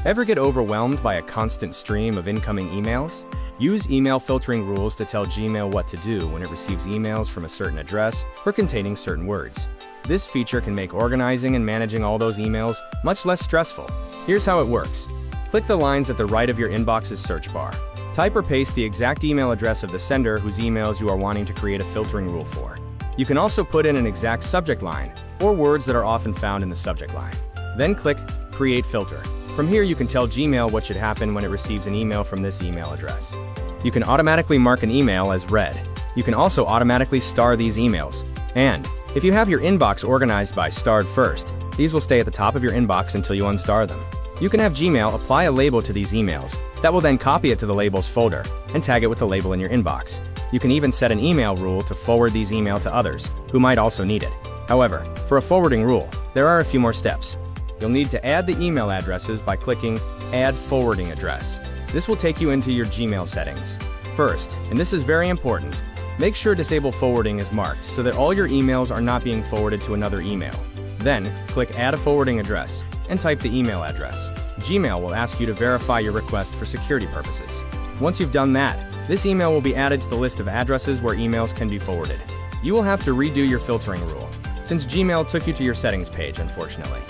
Ever get overwhelmed by a constant stream of incoming emails? Use email filtering rules to tell Gmail what to do when it receives emails from a certain address or containing certain words. This feature can make organizing and managing all those emails much less stressful. Here's how it works. Click the lines at the right of your inbox's search bar. Type or paste the exact email address of the sender whose emails you are wanting to create a filtering rule for. You can also put in an exact subject line, or words that are often found in the subject line. Then click Create Filter. From here you can tell Gmail what should happen when it receives an email from this email address. You can automatically mark an email as read. You can also automatically star these emails. And if you have your inbox organized by starred first, these will stay at the top of your inbox until you unstar them. You can have Gmail apply a label to these emails that will then copy it to the labels folder and tag it with the label in your inbox. You can even set an email rule to forward these emails to others who might also need it. However, for a forwarding rule, there are a few more steps. You'll need to add the email addresses by clicking Add Forwarding Address. This will take you into your Gmail settings. First, and this is very important, make sure Disable Forwarding is marked so that all your emails are not being forwarded to another email. Then, click Add a Forwarding Address and type the email address. Gmail will ask you to verify your request for security purposes. Once you've done that, this email will be added to the list of addresses where emails can be forwarded. You will have to redo your filtering rule, since Gmail took you to your settings page, unfortunately.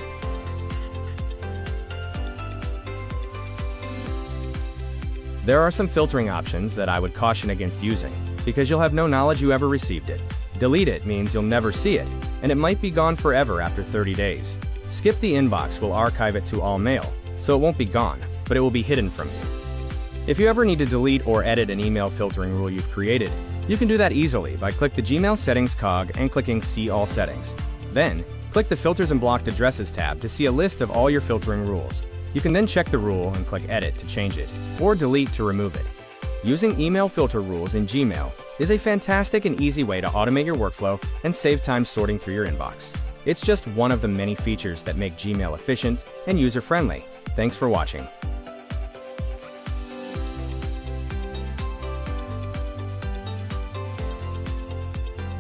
There are some filtering options that I would caution against using, because you'll have no knowledge you ever received it. Delete it means you'll never see it, and it might be gone forever after 30 days. Skip the inbox will archive it to all mail, so it won't be gone, but it will be hidden from you. If you ever need to delete or edit an email filtering rule you've created, you can do that easily by click the Gmail Settings cog and clicking See All Settings. Then, click the Filters and Blocked Addresses tab to see a list of all your filtering rules. You can then check the rule and click Edit to change it, or Delete to remove it. Using email filter rules in Gmail is a fantastic and easy way to automate your workflow and save time sorting through your inbox. It's just one of the many features that make Gmail efficient and user-friendly. Thanks for watching.